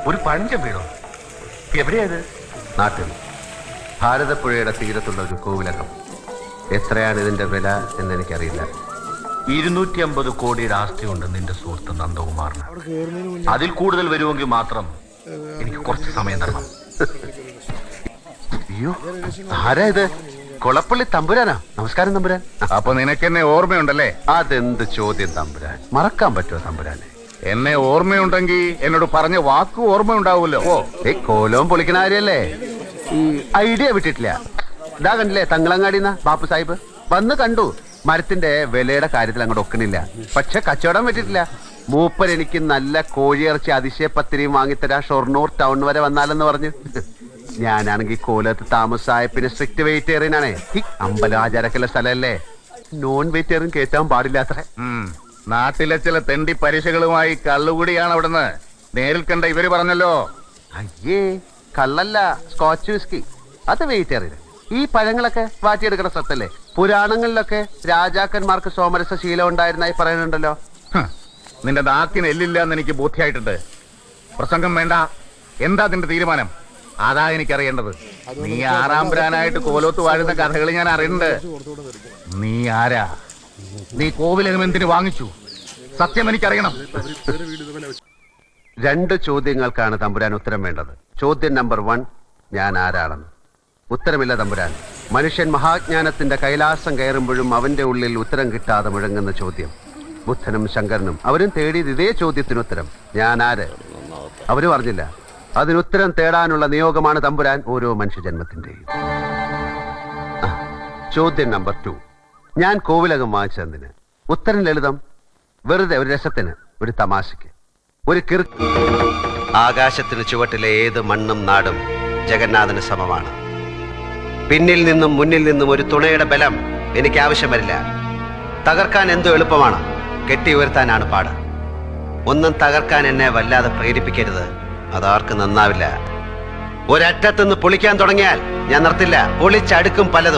ഒരു പഴഞ്ചൻ വീടോ? എവിടെയത്? നാട്ടിൽ ഭാരതപ്പുഴയുടെ തീരത്തുള്ള ഒരു കോവിലകം. എത്രയാണ് ഇതിന്റെ വില എന്നെനിക്കറിയില്ല. 250 കോടിയുടെ ആസ്തിയുണ്ട് നിന്റെ സുഹൃത്ത് നന്ദകുമാറിന്. അതിൽ കൂടുതൽ വരുമെങ്കിൽ മാത്രം എനിക്ക് കുറച്ച് സമയം തരണം. അയ്യോ, ആരാ ഇത്? കൊളപ്പള്ളി തമ്പുരാനാ? നമസ്കാരം തമ്പുരാൻ. അപ്പൊ നിനക്കെന്നെ ഓർമ്മയുണ്ടല്ലേ? അതെന്ത് ചോദ്യം തമ്പുരാൻ, മറക്കാൻ പറ്റുമോ തമ്പുരാനെ? എന്നെ ഓർമ്മയുണ്ടെങ്കിൽ എന്നോട് പറഞ്ഞ വാക്ക് ഓർമ്മയുണ്ടാവൂല്ലോ. കോലവും പൊളിക്കണ കാര്യല്ലേ? ഈ ഐഡിയ വിട്ടിട്ടില്ല. ഇതാ കണ്ടില്ലേ തങ്ങളങ്ങാടിന്ന ബാപ്പു സാഹിബ് വന്ന് കണ്ടു. മരത്തിന്റെ വിലയുടെ കാര്യത്തിൽ അങ്ങോട്ട് ഒക്കണില്ല. പക്ഷെ കച്ചവടം പറ്റിട്ടില്ല. മൂപ്പർ എനിക്ക് നല്ല കോഴിയിറച്ചി അതിശയപ്പത്തിരിയും വാങ്ങിത്തരാ, ഷൊർണൂർ ടൗൺ വരെ വന്നാലെന്ന് പറഞ്ഞു. ഞാനാണെങ്കിൽ കോലത്ത് താമസമായ പിന്നെ സ്ട്രിക്റ്റ് വെജിറ്റേറിയൻ ആണ്. ഈ അമ്പലം ആചാരക്കുള്ള സ്ഥലമല്ലേ, നോൺ വെജിറ്റേറിയൻ കേറ്റാൻ പാടില്ല അത്ര. നാട്ടിലെ ചില തെണ്ടി പരീക്ഷകളുമായി കള്ളുകൂടിയാണ് അവിടുന്ന് നേരിൽ കണ്ട ഇവര് പറഞ്ഞല്ലോ. അയ്യേ, കള്ളല്ല, സ്കോച്ച് വിസ്കി. അത് വെജിറ്റേറിയൻ. ഈ പഴങ്ങളൊക്കെ വാറ്റിയെടുക്കണ സ്ഥലത്തല്ലേ. പുരാണങ്ങളിലൊക്കെ രാജാക്കന്മാർക്ക് സോമരസ ശീലം ഉണ്ടായിരുന്നായി പറയുന്നുണ്ടല്ലോ. നിന്റെ നാക്കിന് എല്ലില്ല എന്ന് എനിക്ക് ബോധ്യമായിട്ടുണ്ട്. പ്രസംഗം വേണ്ട. എന്താ നിന്റെ തീരുമാനം? അതാ എനിക്കറിയേണ്ടത്. നീ ആറാംപുരാനായിട്ട് കോലോത്ത് വാഴുന്ന കഥകൾ ഞാൻ അറിയുന്നുണ്ട്. നീ ആരാ? നീ കോവിലകം എന്തിനു വാങ്ങിച്ചു? സത്യം എനിക്കറിയണം. 2 ചോദ്യങ്ങൾക്കാണ് തമ്പുരാൻ ഉത്തരം വേണ്ടത്. ചോദ്യം നമ്പർ 1, ഞാൻ ആരാണെന്ന്. ഉത്തരമില്ല തമ്പുരാൻ. മനുഷ്യൻ മഹാജ്ഞാനത്തിന്റെ കൈലാസം കയറുമ്പോഴും അവന്റെ ഉള്ളിൽ ഉത്തരം കിട്ടാതെ മുഴങ്ങുന്ന ചോദ്യം. ബുദ്ധനും ശങ്കരനും അവരും തേടിയത് ഇതേ ചോദ്യത്തിന് ഉത്തരം. ഞാൻ ആര്? അവര് പറഞ്ഞില്ല. അതിനുത്തരം തേടാനുള്ള നിയോഗമാണ് തമ്പുരാൻ ഓരോ മനുഷ്യജന്മത്തിന്റെയും. ചോദ്യം നമ്പർ 2, ഞാൻ കോവിലകം വാങ്ങിച്ചതിന്. ഉത്തരം ലളിതം. വെറുതെ ഒരു രസത്തിന്, ഒരു തമാശയ്ക്ക്, ഒരു ആകാശത്തിന് ചുവട്ടിലെ ഏത് മണ്ണും നാടും ജഗന്നാഥന് സമമാണ്. പിന്നിൽ നിന്നും മുന്നിൽ നിന്നും ഒരു തുണയുടെ ബലം എനിക്ക് ആവശ്യം വരില്ല. തകർക്കാൻ എന്തോ എളുപ്പമാണ്, കെട്ടി ഉയർത്താനാണ് പാട്. ഒന്നും തകർക്കാൻ എന്നെ വല്ലാതെ പ്രേരിപ്പിക്കരുത്, അതാർക്ക് നന്നാവില്ല. ഒരറ്റത്തുനിന്ന് പൊളിക്കാൻ തുടങ്ങിയാൽ ഞാൻ നിർത്തില്ല. പൊളിച്ചടുക്കും പലതും.